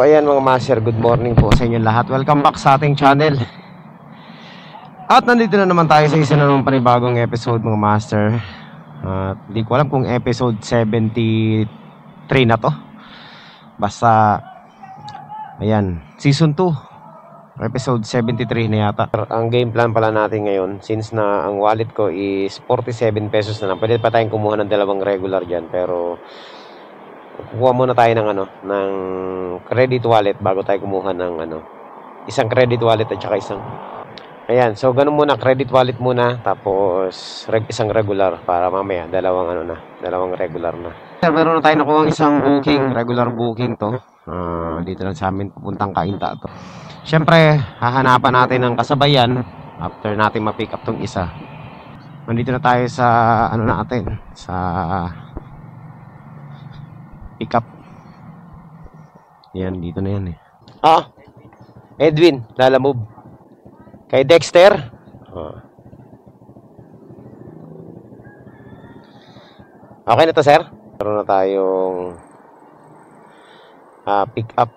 ayan mga master, good morning po sa inyo lahat. Welcome back sa ating channel. At nandito na naman tayo sa isa na naman panibagong episode mga master. At di ko alam kung episode 73 na to. Basta, ayan, season 2, episode 73 na yata. Ang game plan pala natin ngayon, since na ang wallet ko is 47 pesos na lang, pwede pa tayong kumuha ng dalawang regular dyan. Pero kukuha muna tayo ng ng credit wallet bago tayo kumuha ng isang credit wallet at saka isang. Ayan, so ganun muna, credit wallet muna, tapos isang regular para mamaya dalawang regular na. Meron na tayo nakuha isang booking, regular booking to. Dito lang sa amin pupuntang Cainta to. Syempre, hahanapan natin ng kasabayan after natin ma-pick up tong isa. Nandito na tayo sa natin, sa pick up. Yan, dito na yan eh. Edwin, lalamove. Kay Dexter. Okay na to, sir? Meron na tayong pick up.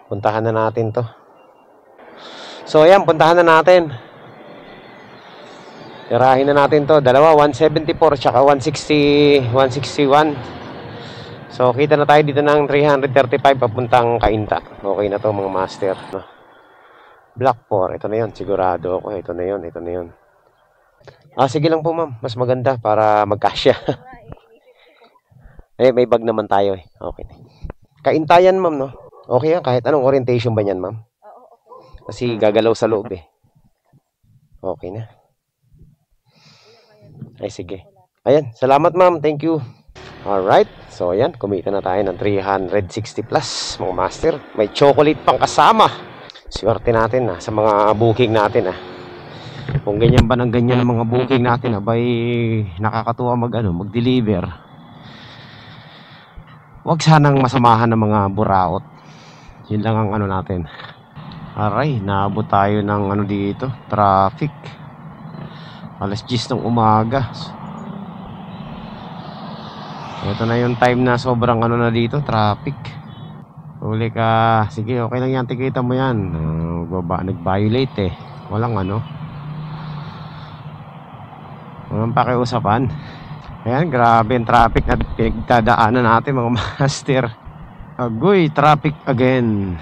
Puntahan na natin to. So, ayan, puntahan na natin. Tirahin na natin to. Dalawa, 174 tsaka 161. So, kita na tayo dito ng 335 papuntang Cainta. Okay na to mga master. Block 4. Ito na yun. Sigurado ako. Ito na yun. Ito na yun. Sige lang po ma'am. Mas maganda para magkasya. May bag naman tayo eh. Okay. Cainta yan ma'am, no? Okay yan. Kahit anong orientation ba yan ma'am? Kasi gagalaw sa loob eh. Okay na. Ay sige. Ayan. Salamat ma'am. Thank you. Alright. So ayan. Kumita na tayo ng 360 plus mga master. May chocolate pang kasama. Swerte natin sa mga booking natin Kung ganyan ba ng ganyan ang mga booking natin abay nakakatuwa mag-deliver. Huwag sanang masamahan ng mga buraot. Yun lang ang natin. Aray, naabot tayo ng dito, traffic. Alas 10 ng umaga. Ito na yung time na sobrang na dito, traffic. Huli ka. Sige, okay lang yan. Tikita mo yan. Nag-violate eh. Walang walang pakiusapan. Ayan, grabe yung traffic na pinagdadaanan natin mga master. Agoy, traffic again.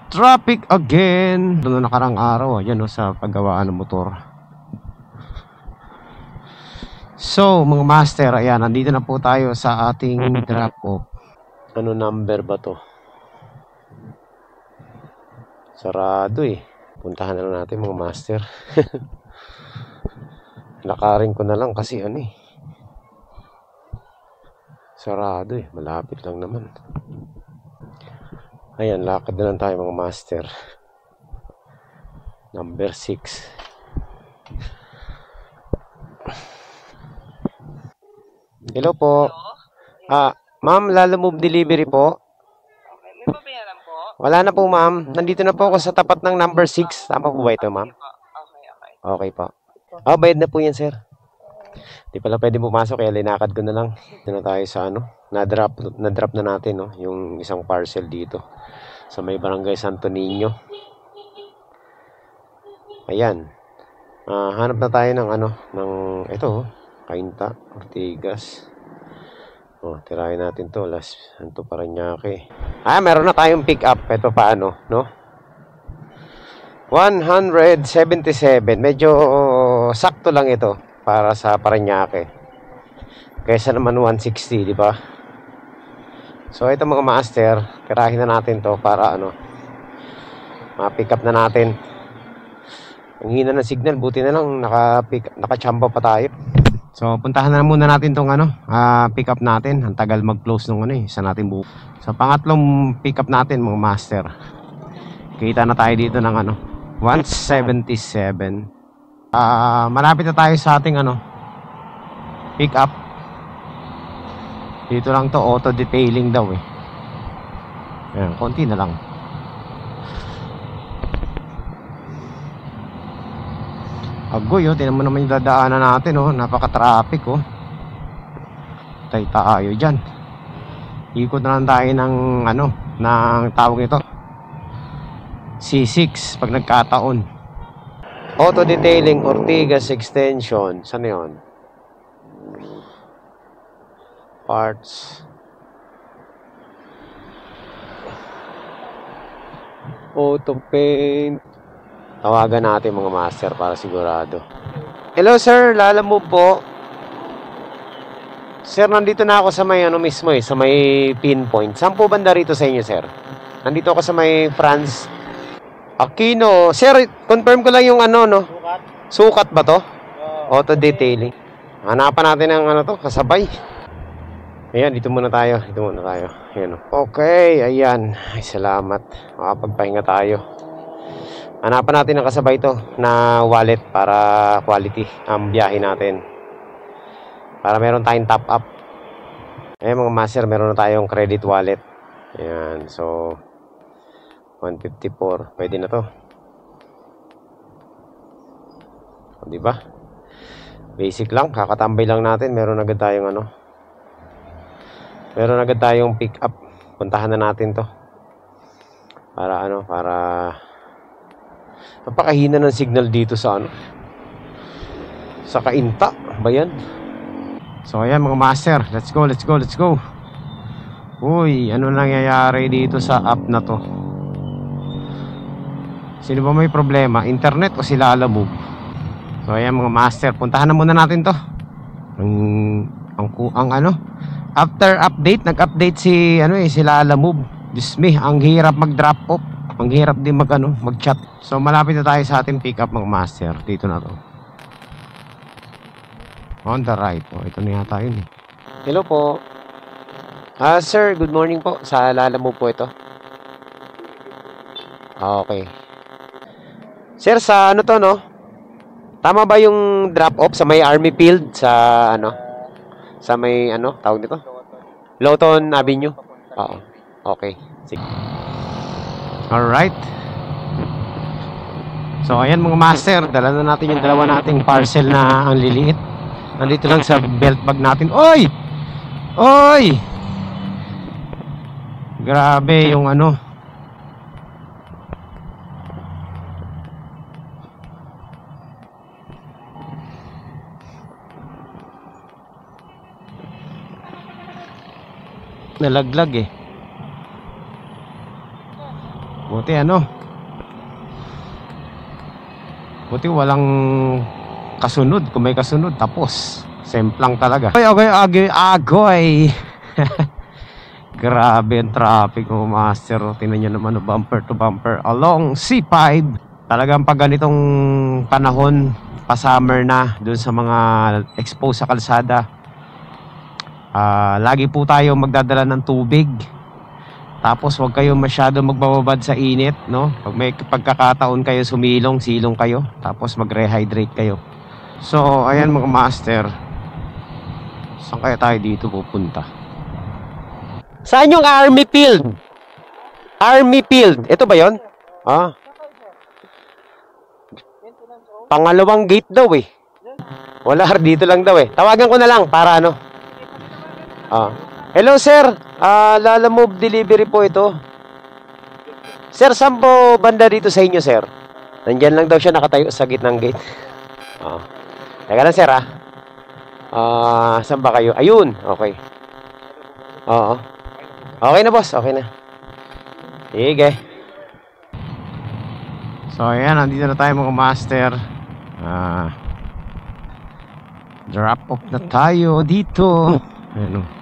Traffic again. Doon na nakarang araw. Yan sa paggawaan ng motor. So, mga master, ayan, nandito na po tayo sa ating drop-off. Ano number ba to? Sarado eh. Puntahan na lang natin mga master. Lakarin ko na lang kasi sarado eh. Malapit lang naman. Ayan, lakad na lang tayo mga master. Number 6. Hello po. Ma'am, lalamove delivery po. Okay, may pabayaran po? Wala na po ma'am. Nandito na po ako sa tapat ng number 6. Tama po ba ito ma'am? Okay. Okay po. Bayad na po yan sir. Di pala pwede pumasok kaya linakad ko na lang. Dito na tayo sa na-drop na natin yung isang parcel dito sa may barangay Santo Niño. Ayan. Hanap na tayo ng ng ito Cainta, Ortigas. Tirahin natin to. Santo Parañaque. Meron na tayong pick up. Ito paano, no? 177. Medyo sakto lang ito para sa Parañaque. Kaysa naman 160, di ba? So ito mga master, tirahin na natin to para ma-pick up na natin. Ang hina ng signal, buti na lang nakachamba pa tayo. So puntahan na muna natin tong pick up natin. Ang tagal mag-close nung sa natin buo. So pangatlong pick up natin mga master. Kita na tayo dito ng 177. Malapit na tayo sa ating pick up. Dito lang to, auto detailing daw eh. Ayan, konti na lang. Agoy tinan mo naman yung dadaanan natin napaka-traffic Tay tayo dyan. Ikot na lang tayo ng ng tawag nito C6 pag nagkataon. Auto detailing Ortigas extension. Saan yun? Parts. Auto paint. Tawagan natin mga master para sigurado. Hello sir, lalamove po. Sir, nandito na ako sa may ano mismo sa may pinpoint. Saan po banda rito sa inyo, sir? Nandito ako sa may France Aquino. Sir, confirm ko lang yung ano, no? Sukat ba to? Auto detailing. Hanapan natin ang ano to, kasabay. Ayan, dito muna tayo. Ayan, okay, ayan. Ay, salamat. Makapagpahinga tayo. Hanapan natin ang kasabay to na wallet para quality ang biyahe natin. Para meron tayong top up. Ayan mga master, meron na tayong credit wallet. Ayan, so 154. Pwede na to. O, diba? Basic lang, kakatambay lang natin. Meron agad tayong ano. Meron agad tayong pick up. Puntahan na natin to. Para ano, para napakahina ng signal dito sa ano. Sa Kainta ba yan? So ayan mga master, let's go. Uy, ano nangyayari dito sa app na to? Sino ba may problema? Internet o sila Lalamove? So ayan mga master, puntahan na muna natin to. Ang ano? After update, nag-update si sila Lalamove. Diyos me, ang hirap mag-drop off. Ang hirap din mag-chat. So malapit na tayo sa ating pick up mga master. Dito na to. On the right. Oh, ito na yata yun eh. Hello po. Sir, good morning po. Sa Lalamove po ito. Okay. Sir, sa ano to, no? Tama ba yung drop off sa may Army Field sa ano? Sa may ano, tawag nito? Lawton Avenue. Oo. Okay. Sige. Alright. So ayan mga master, dala na natin yung dalawa nating parcel na ang liliit. Nandito lang sa belt bag natin. Oy! Oy! Grabe yung ano. Nalaglag eh. Buti ano. Buti walang kasunod. Kung may kasunod, tapos semplang talaga. Agoy. Grabe ang traffic mga master. Tingnan nyo naman, bumper to bumper along C5. Talagang pag ganitong panahon, pa-summer na, dun sa mga exposed sa kalsada, lagi po tayo magdadala ng tubig. Tapos huwag kayo masyado magbababad sa init, no? Pag may pagkakataon kayo silong kayo. Tapos mag-rehydrate kayo. So, ayan mga master. Saan kaya tayo dito pupunta? Saan yung Army Field? Army Field. Ito ba yon? Pangalawang gate daw eh. Wala, dito lang daw eh. Tawagan ko na lang para ano. Hello sir, Lalamove delivery po ito. Sir, saan po banda dito sa inyo sir? Nandyan lang daw siya nakatayo sa gitnang gate. Teka lang sir saan ba kayo? Ayun, okay. Oo. Okay na boss, okay na. Sige. So ayan, nandito na tayo mga master. Drop off na tayo dito. Ano?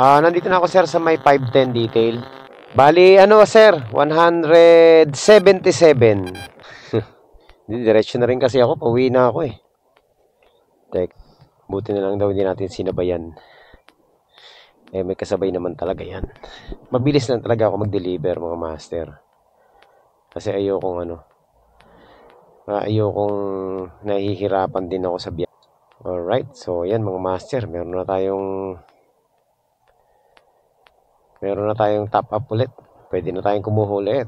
Nandito na ako sir sa may 510 detail. Bali ano sir, 177. Diretso na rin kasi ako, pauwi na ako eh. Tek, buti na lang daw hindi natin sinabayan. May kasabay naman talaga yan. Mabilis lang talaga ako mag-deliver mga master. Kasi ayokong nahihirapan din ako sa biyahe. Alright, so yan mga master, meron na tayong top up ulit. Pwede na tayong kumuha ulit.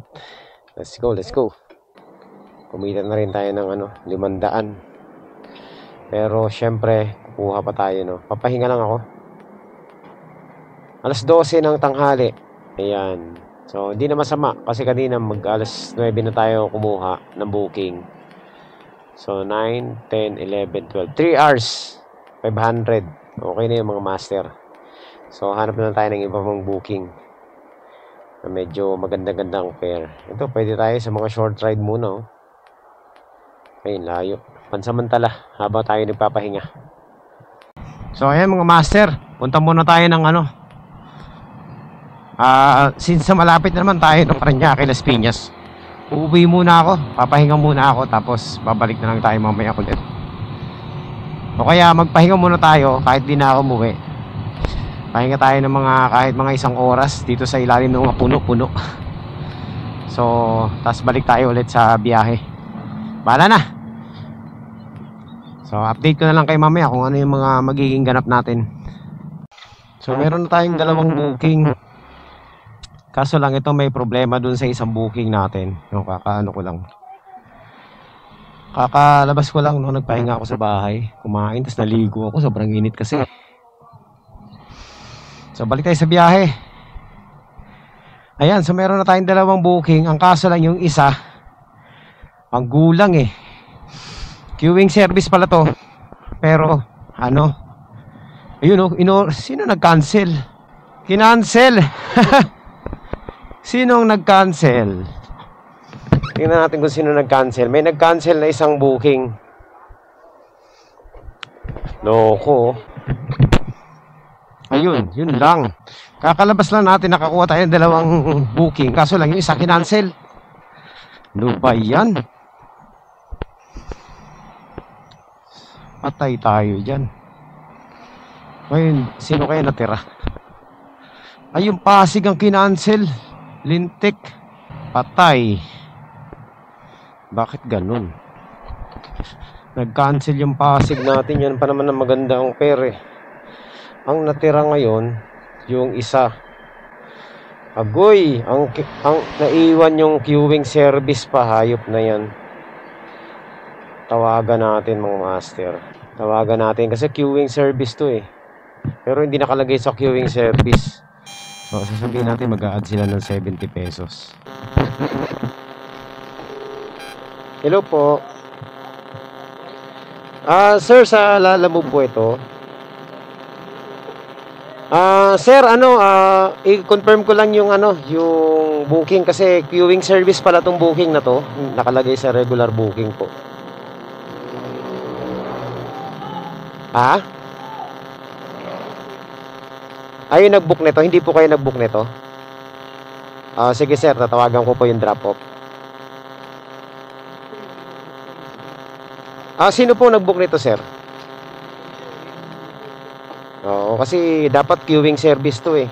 Let's go. Kumita na rin tayo ng 500. Pero syempre, kukuha pa tayo, no. Papahinga lang ako. Alas 12 ng tanghali. Ayan. So, hindi na masama kasi kanina alas 9 na tayo kumuha ng booking. So, 9, 10, 11, 12. 3 hours. 500. Okay na yung mga master. So, hanap na tayo ng iba pang booking na medyo maganda-gandang fare. Ito, pwede tayo sa mga short ride muna. Ayun, layo. Pansamantala, habang tayo nagpapahinga. So, ayan mga master. Punta muna tayo ng since malapit na naman tayo ng Parañaque, Las Piñas, uuwi muna ako, papahinga muna ako, tapos babalik na lang tayo mamaya ulit. O kaya magpahinga muna tayo kahit di na ako umuwi. Pahinga tayo ng kahit mga 1 oras dito sa ilalim ng mga puno-puno. So, tapos balik tayo ulit sa biyahe. Bahala na. So, update ko na lang kay mamaya kung ano yung mga magiging ganap natin. So, meron na tayong 2 booking. Kaso lang ito may problema dun sa isang booking natin. Yung kakalabas ko lang nung nagpahinga ako sa bahay. Kumain, tapos naligo ako. Sobrang init kasi. So balik tayo sa biyahe. Ayan, so meron na tayong 2 booking. Ang kaso lang yung isa, ang gulang eh. Queuing service pala to. Pero, ayun sino nag-cancel? Kinancel! Sinong nag-cancel? Tingnan natin kung sino nag-cancel. May nag-cancel na isang booking. Loko. Ayun, yun lang. Kakalabas lang natin, nakakuha tayo ng 2 booking. Kaso lang yung isa kinancel. Ano ba yan? Patay tayo dyan. Ayun, sino kaya natira? Ay, yung Pasig ang kinancel. Lintik. Patay. Bakit ganun? Nag-cancel yung Pasig natin. Yan pa naman ang maganda ang fare eh. Ang natira ngayon, yung isa. Agoy, ang naiwan yung queuing service pa. Hayop na yan. Tawagan natin mga master. Tawagan natin kasi queuing service to eh. Pero hindi nakalagay sa queuing service. So, sasabihin natin mag-a-add sila ng 70 pesos. Hello po. Sir, sa Lalamove po ito. Sir, i-confirm ko lang yung yung booking kasi queuing service pala tong booking na to. Nakalagay sa regular booking po. Ay, nag-book nito. Hindi po kayo nag-book nito. Sige sir, tatawagan ko po yung drop-off. Sino po nag-book nito sir? Oo, kasi dapat queuing service to eh.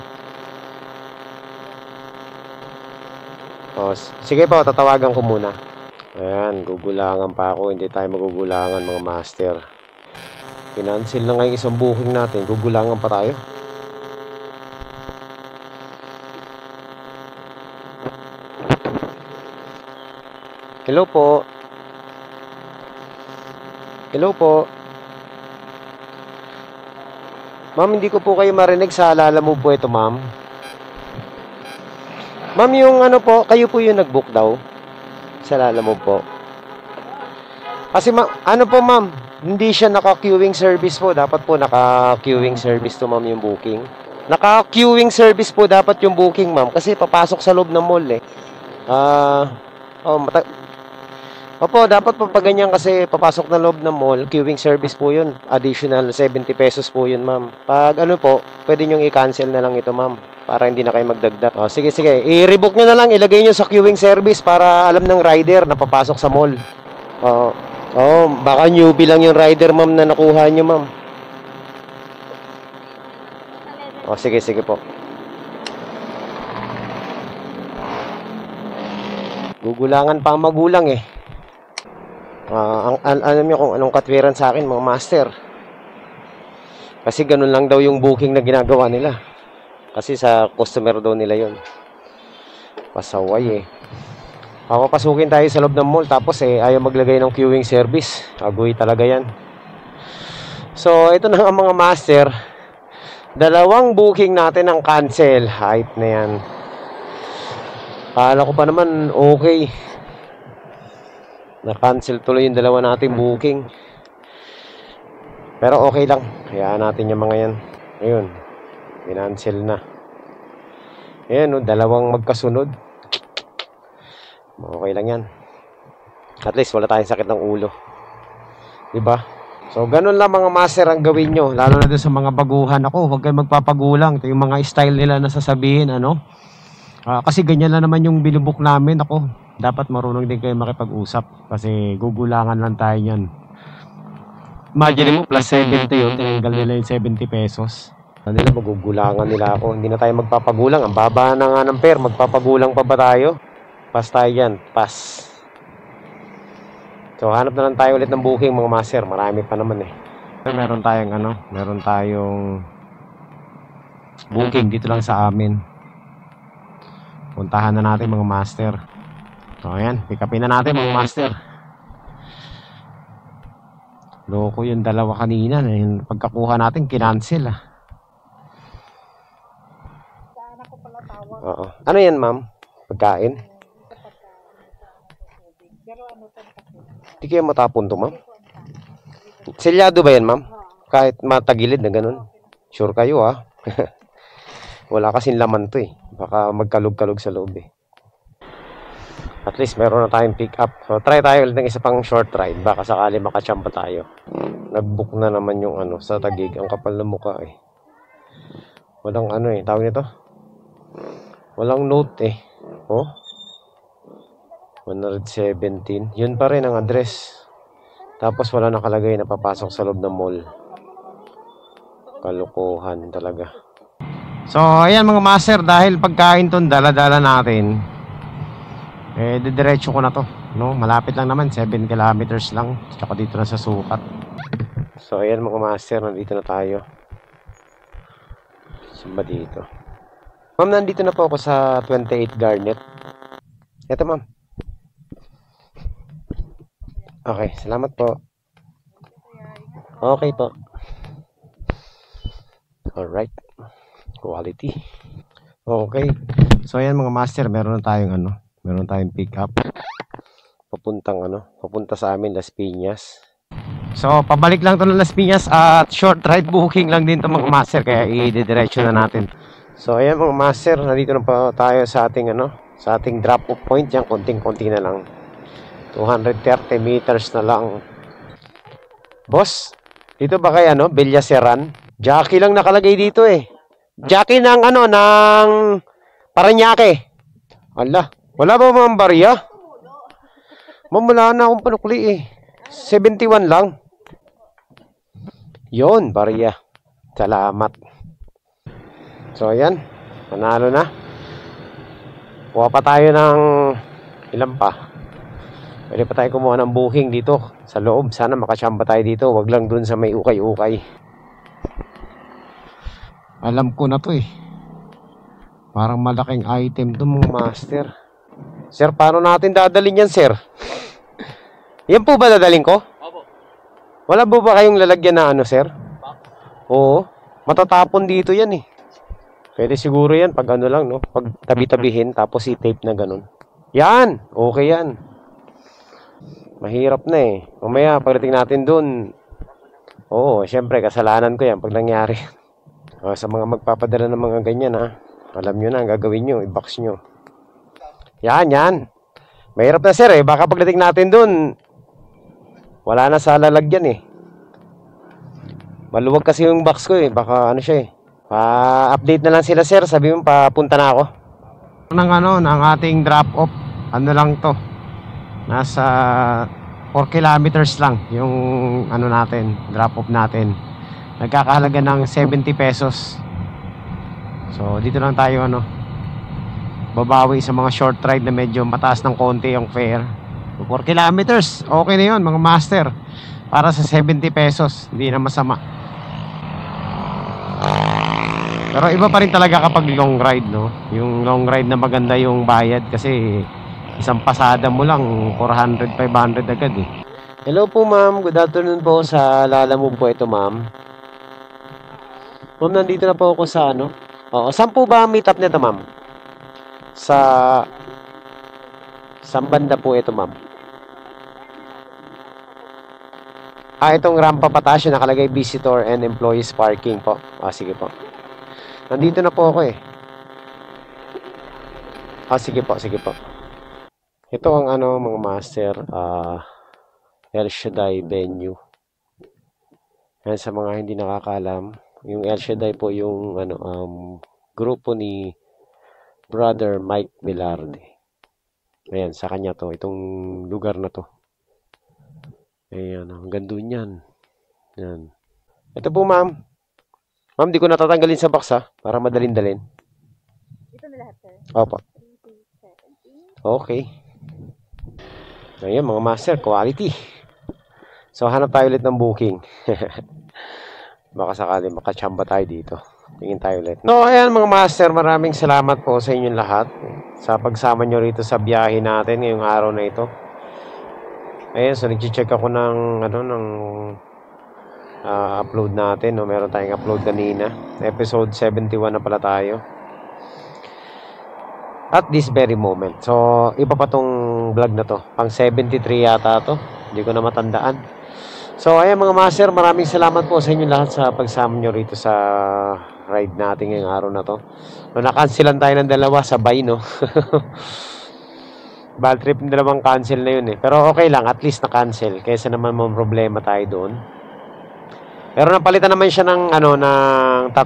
Sige po, tatawagan ko muna. Ayan, gugulangan pa ako. Hindi tayo magugulangan mga master. Kinancel na nga yung isang booking natin. Gugulangan pa tayo. Hello po. Hello po. Ma'am, hindi ko po kayo marinig sa Lalamove po ito, ma'am. Ma'am, yung kayo po yung nag-book daw sa Lalamove po. Kasi ma'am, hindi siya naka-queuing service po. Dapat po naka-queuing service to, ma'am, yung booking. Naka-queuing service po dapat yung booking, ma'am. Kasi papasok sa loob ng mall eh. Opo, dapat po pag ganyan kasi papasok na loob ng mall, queuing service po yun. Additional 70 pesos po yun, ma'am. Pag pwede nyong i-cancel na lang ito, ma'am. Para hindi na kayo magdagdag. Sige. I-rebook nyo na lang, ilagay nyo sa queuing service para alam ng rider na papasok sa mall. Baka newbie lang yung rider, ma'am, na nakuha nyo, ma'am. Sige po. Gugulangan pa ang magulang eh. Alam niyo kung anong katwiran sa akin mga master. Kasi ganun lang daw yung booking na ginagawa nila. Kasi sa customer daw nila yon. Pasaway eh. Papapasukin tayo sa loob ng mall tapos ayaw maglagay ng queuing service. Agoy talaga yan. So ito na ang mga master. Dalawang booking natin ang cancel. Hype na yan. Kala ko pa naman okay. Na-cancel tuloy yung dalawa nating booking. Pero okay lang. Hayaan natin yung mga yan. Ayun. Kinancel na. Ayan, no, dalawang magkasunod. Okay lang yan. At least wala tayong sakit ng ulo. Diba? So, ganun lang mga master ang gawin nyo. Lalo na doon sa mga baguhan. Ako, huwag kayong magpapagulang. Ito yung mga style nila na sasabihin, ano? Kasi ganyan lang naman yung binubuk namin. Ako, dapat marunong din kayo makipag-usap. Kasi gugulangan lang tayo yan. Imagine mo, plus 70 yun. Tinanggal nila yung 70 pesos. Ano nila, magugulangan nila ako. Hindi na tayo magpapagulang. Ang baba na nga ng pair. Magpapagulang pa ba tayo? Pass tayo yan. Pass. So, hanap na lang tayo ulit ng booking mga master. Marami pa naman eh. Meron tayong ano, meron tayong booking dito lang sa amin. Puntahan na natin mga master. So, ayan. Pick upin na natin mga master. Loko yung dalawa kanina. Yung pagkakuha natin, kinancel ah. Oo. Ano yan ma'am? Pagkain? Hindi kayo matapon to, ma'am? Selyado ba yan, ma'am? Kahit matagilid na ganun. Sure kayo, ah. Wala kasing laman to, eh. Baka magkalog-kalog sa loob, eh. At least, meron na tayong pick up. So, try tayo ulit ng isa pang short ride. Baka sakali makachamba tayo. Nag-book na naman yung ano, sa Taguig. Ang kapal na mukha, eh. Walang ano, eh. Tawag nito? Walang note, eh. Oh. 117. Yun pa rin ang address. Tapos wala nakalagay na papasok sa loob ng mall. Kalokohan talaga. So, ayan mga master, dahil pagkain ton dala-dala natin, eh, didiretso ko na to. No? Malapit lang naman, 7 kilometers lang. Tsaka dito na sa sukat. So, ayan mga master, nandito na tayo. Saan ba dito? Ma'am, nandito na po ako sa 28 Garnet. Eto ma'am. Okay, salamat po. Okay po. Alright. Quality. Okay. So ayan mga master, meron na tayong ano, meron tayong pick up. Papunta sa amin Las Piñas. So pabalik lang to ng Las Piñas at short ride booking lang din to mga master, kaya i-diretso na natin. So ayan mga master, nandito na pa tayo sa ating ano, sa ating drop off point. Yan, konting-konti na lang. 230 meters na lang. Boss, dito ba kay ano, Villaseran? Jackie lang nakalagay dito eh. Jackie ng ano, ng Parañaque. Ala, wala ba mga barya? Ma'am, wala na akong panukli eh. 71 lang. Yon, barya. Salamat. So ayan, panalo na. Kuha pa tayo ng ilan pa. Pwede pa tayo kumuha ng booking dito sa loob. Sana makachamba tayo dito. Wag lang dun sa may ukay-ukay. Alam ko na to eh. Parang malaking item to mga master. Sir, paano natin dadalhin yan, sir? Yan po ba dadalhin ko? Opo. Wala po ba kayong lalagyan na ano, sir? Oo. Matatapon dito yan eh. Pwede siguro yan pag ano lang, no? Pag tabi-tabihin tapos i-tape na ganun. Yan! Okay yan. Mahirap na eh. Mamaya, pagdating natin dun, oo, syempre, kasalanan ko yan pag nangyari. Sa mga magpapadala ng mga ganyan, ha. Alam nyo na, ang gagawin nyo, i-box nyo. Yan. Mahirap na, sir, eh. Baka pagdating natin dun, wala na sa lalagyan, eh. Maluwag kasi yung box ko, eh. Baka ano siya, eh. Pa-update na lang sila, sir. Sabi mo, papunta na ako. Ng ating drop-off, ano lang to. Nasa 4 kilometers lang yung ano natin, drop off natin. Nagkakahalaga ng 70 pesos. So dito lang tayo ano, babawi sa mga short ride na medyo mataas ng konti yung fare. 4 kilometers, okay na yun mga master. Para sa 70 pesos, hindi na masama. Pero iba pa rin talaga kapag long ride, no? Yung long ride na maganda yung bayad kasi isang pasada mo lang 400, 500 agad eh. Hello po ma'am, good afternoon po. Sa Lalamove po ito ma'am. Ma'am, nandito na po ako sa ano. Oo, saan po ba ang meet up nito, ma'am? Sa... Saan banda po ito, ma'am? Itong rampa pataas yung nakalagay visitor and employees parking po. Sige po. Nandito na po ako eh. Sige po, sige po. Ito ang ano, mga master, El Shaddai venue. Yan sa mga hindi nakakaalam, yung El Shaddai po yung ano, grupo ni Brother Mike Velarde. Ayan, sa kanya to, itong lugar na to. Ayan, ang ganda niyan. Yan. Ito po, ma'am. Ma'am, di ko natatanggalin sa box ha, para madalin-dalin. Ito na lahat, sir. Opo. Okay. Ayan, mga master, quality. So, hanap tayo ulit ng booking. Baka sakali makachamba tayo dito. Tingin tayo ulit. No, ayan mga master, maraming salamat po sa inyong lahat sa pagsama nyo rito sa biyahe natin ngayong araw na ito. Ayan, so nag-check ako ng ano, ng upload natin. No? Meron tayong upload kanina. Episode 71 na pala tayo. At this very moment. So, iba pa tong vlog na to. Pang 73 yata to. Hindi ko na matandaan. So, ayan mga master, maraming salamat po sa inyo lahat sa pagsama nyo rito sa ride natin ngayong araw na to. No, nakansilan tayo ng dalawa, sabay, no? Bad trip, dalawang cancel na yun eh. Pero okay lang, at least na-cancel. Kaysa naman may problema tayo doon. Pero napalitan naman siya ng, ano, ng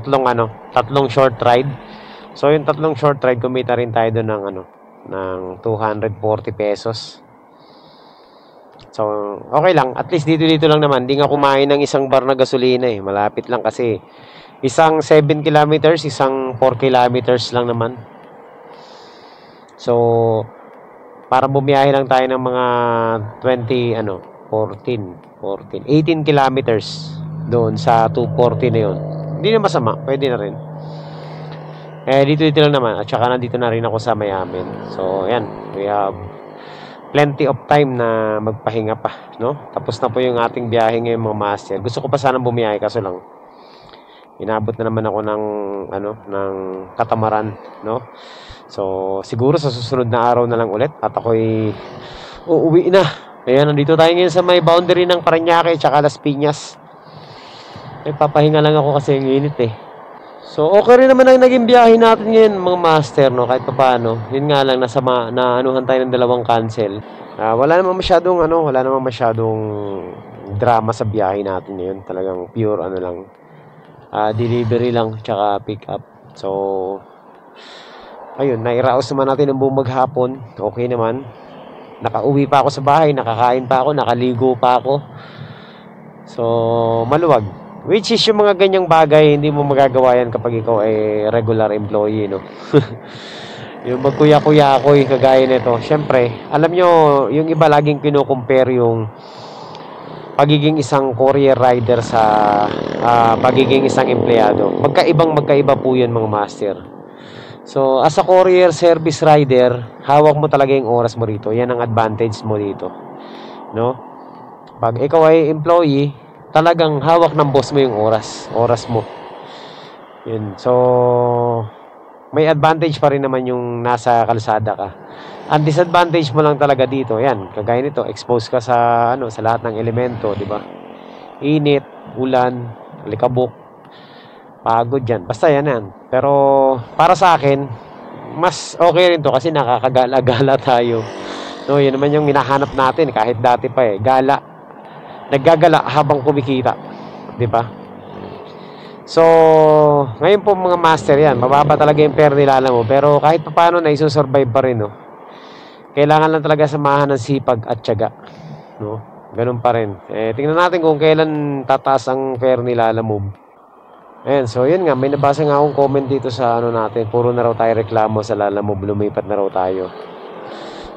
tatlong short ride. So, yung tatlong short ride, kumita rin tayo doon ng, ano, ng 240 pesos. So, okay lang. At least dito lang naman. Hindi nga kumain ng isang bar na gasolina eh. Malapit lang kasi isang 7 kilometers, isang 4 kilometers lang naman. So, para bumiyahe lang tayo ng mga 18 kilometers doon sa 240 na yun. Hindi na masama. Pwede na rin. Dito lang naman. At saka nandito na rin ako sa Mayamin. So, yan. We have plenty of time na magpahinga pa, no? Tapos na po yung ating biyahe ngayon mga master. Gusto ko pa sanang bumiyahe kaso lang inabot na naman ako ng ng katamaran, no? So, siguro sa susunod na araw na lang ulit at ako'y uuwi na. Ayan, nandito tayo ngayon sa may boundary ng Parañaque at Las Piñas. Papahinga lang ako kasi ang init eh. So, okay rin naman ang naging biyahe natin ngayon, mga master, no? Kahit pa paano. Yun nga lang, naanuhan tayo ng dalawang cancel. Wala namang masyadong drama sa biyahe natin ngayon. Talagang pure, delivery lang, tsaka pick up. So, ayun, nairaos naman natin ng buong maghapon. Okay naman. Nakauwi pa ako sa bahay, nakakain pa ako, nakaligo pa ako. So, maluwag. Which is yung mga ganyang bagay, hindi mo magagawa yan kapag ikaw ay regular employee, no? Yung magkuya-kuya-kuy, kagaya nito. Siyempre, alam nyo, yung iba laging kinukumpare yung pagiging isang courier rider sa pagiging isang empleyado. Magkaiba po yun, mga master. So, as a courier service rider, hawak mo talaga yung oras mo rito. Yan ang advantage mo dito, no? Pag ikaw ay employee, talagang hawak ng boss mo yung oras mo. Yun. So, may advantage pa rin naman yung nasa kalsada ka. Ang disadvantage mo lang talaga dito, yan, kagaya nito, expose ka sa sa lahat ng elemento, di ba? Init, ulan, alikabok, pagod yan. Basta yan. Pero para sa akin, mas okay rin to kasi nakakagala-gala tayo. No, yun naman yung hinahanap natin kahit dati pa eh, gala. Naggagala habang kumikita, di ba? So, ngayon po mga master yan, mababa talaga yung pera nila mo, pero kahit paano na isusurvive pa rin, no? Kailangan lang talaga samahan ng sipag at tiyaga, no? Ganun pa rin. Tingnan natin kung kailan tataas ang pera nila mo. Ayan, so yun nga, may nabasa nga akong comment dito sa natin, puro na raw tayo reklamo sa Lalamove, lumipat na raw tayo.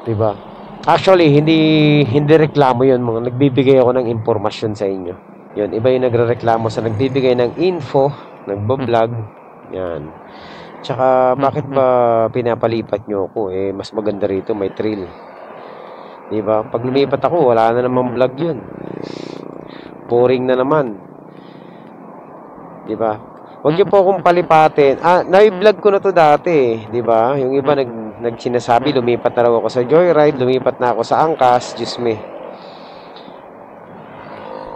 Di ba? Actually, hindi reklamo yun. Nagbibigay ako ng impormasyon sa inyo. Yun, iba yung nagrereklamo sa nagbibigay ng info, nagbablog. Yan. Tsaka, bakit ba pinapalipat nyo ako? Mas maganda rito, may thrill. Diba? Pag lumipat ako, wala na naman vlog yun. Boring na naman. Diba? Huwag niyo po akong palipatin. Na-vlog ko na to dati, di ba? Yung iba nagsinasabi, lumipat na raw ako sa Joyride, lumipat na ako sa Angkas, Diyos me.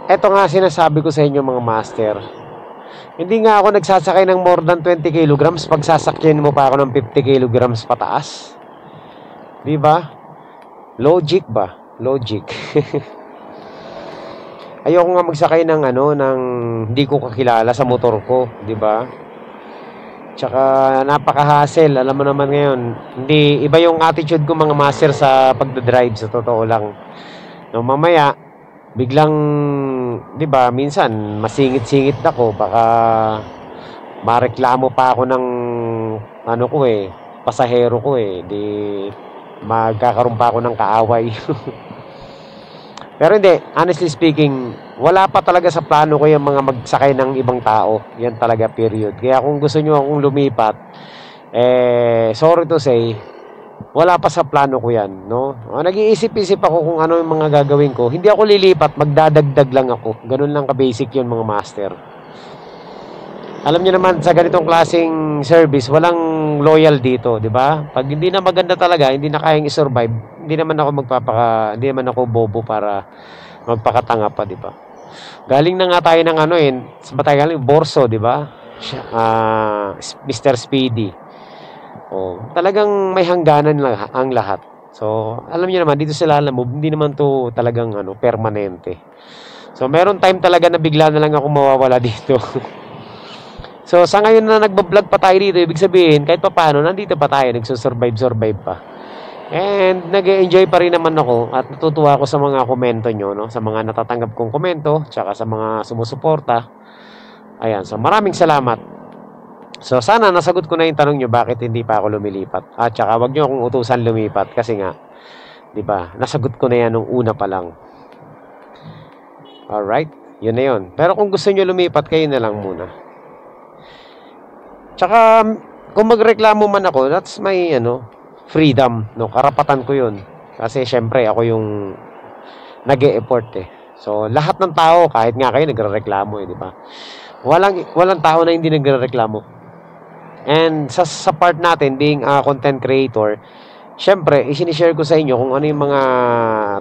Eto nga sinasabi ko sa inyo mga master. Hindi nga ako nagsasakay ng more than 20 kilograms pag sasakyan mo pa ako ng 50 kilograms pataas. Di ba? Logic ba? Logic. Ayoko nga magsakay ng ng hindi ko kakilala sa motor ko, di ba? Tsaka napaka-hassle, alam mo naman ngayon. Hindi iba yung attitude ko mga master sa pagdadrive, sa totoo lang. No, mamaya biglang, di ba, minsan masingit-singit ako, baka mareklamo pa ako ng pasahero ko di magkakaroon pa ako ng kaaway. Pero hindi, honestly speaking, wala pa talaga sa plano ko yung mga magsakay ng ibang tao. Yan talaga, period. Kaya kung gusto nyo akong lumipat, sorry to say, wala pa sa plano ko yan, no? Nag-iisip-isip ako kung ano yung mga gagawin ko. Hindi ako lilipat, magdadagdag lang ako. Ganun lang ka-basic yun, mga master. Alam niyo naman, sa ganitong klaseng service, walang loyal dito, di ba? Pag hindi na maganda talaga, hindi na kayang i-survive, hindi naman ako bobo para magpakatanga pa, di ba? Galing na nga tayo ng galing Borso, di ba? Mr. Speedy. Talagang may hangganan lang ang lahat. So, alam niyo naman, dito sa Lalamove, hindi naman to talagang permanente. So, meron time talaga na bigla na lang ako mawawala dito. So, sa ngayon na nagbablog pa tayo dito, ibig sabihin, kahit pa paano, nandito pa tayo, nagsusurvive pa. And, nag-enjoy pa rin naman ako at natutuwa ako sa mga komento nyo, no? Sa mga natatanggap kong komento, tsaka sa mga sumusuporta. Ayan, so maraming salamat. So, sana nasagot ko na yung tanong nyo, bakit hindi pa ako lumilipat. At tsaka, wag nyo akong utusan lumipat kasi nga, di ba, nasagot ko na yan nung una pa lang. Alright, yun na yun. Pero kung gusto nyo lumipat, kayo na lang muna. Tsaka, kung magreklamo man ako, that's my, freedom, no? Karapatan ko yun. Kasi, syempre, ako yung nag-e-effort, So, lahat ng tao, kahit nga kayo, nagre-reklamo, di ba? Walang tao na hindi nagre-reklamo. And, sa part natin, being a content creator, syempre, isinishare ko sa inyo kung ano yung mga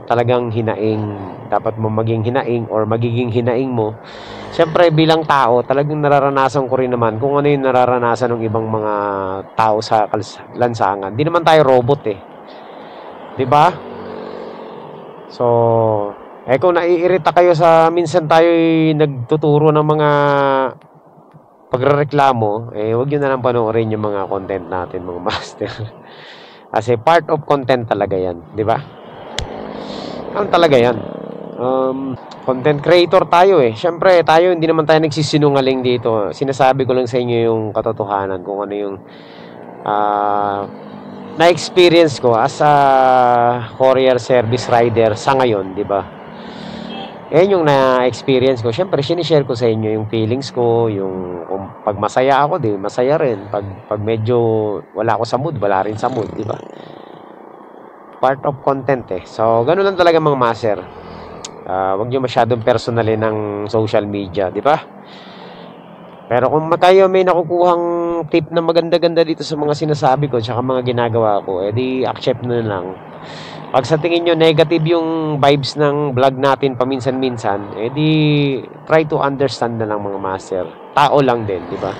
talagang hinaing, dapat mo maging hinaing or magiging hinaing mo. Syempre, bilang tao, talagang nararanasan ko rin naman kung ano yung nararanasan ng ibang mga tao sa lansangan. Di naman tayo robot Diba? So, kung naiirita kayo sa minsan tayo nagtuturo ng mga pagrereklamo, huwag nyo na lang panoorin yung mga content natin, mga master. Kasi part of content talaga yan. Diba? Ano talaga yan? Content creator tayo Siyempre tayo hindi naman tayo nagsisinungaling dito. Sinasabi ko lang sa inyo yung katotohanan kung ano yung na-experience ko as a courier service rider sa ngayon, di ba? Yan yung na-experience ko. Siyempre sinishare ko sa inyo yung feelings ko, yung kung pag masaya ako, di masaya rin. Pag medyo wala ako sa mood, wala rin sa mood, di ba? Part of content So, ganun lang talaga mga master. Huwag nyo masyadong personalin ng social media, di ba? Pero kung tayo may nakukuhang tip na maganda-ganda dito sa mga sinasabi ko tsaka mga ginagawa ko, di accept na lang. Pag sa tingin nyo negative yung vibes ng vlog natin paminsan-minsan, di try to understand na lang mga master. Tao lang din, di ba?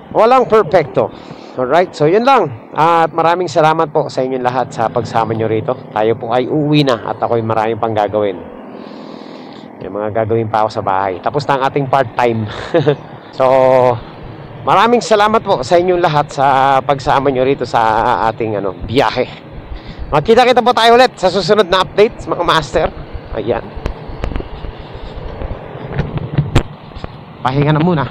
Walang perfecto. Alright, so yun lang. At maraming salamat po sa inyong lahat sa pagsama nyo rito. Tayo po ay uuwi na at ako'y maraming pang gagawin. May mga gagawin pa ako sa bahay. Tapos na ang ating part-time. So, maraming salamat po sa inyong lahat sa pagsama nyo rito sa ating biyahe. Magkita-kita po tayo ulit sa susunod na updates, mga master. Ayan. Pahinga na muna.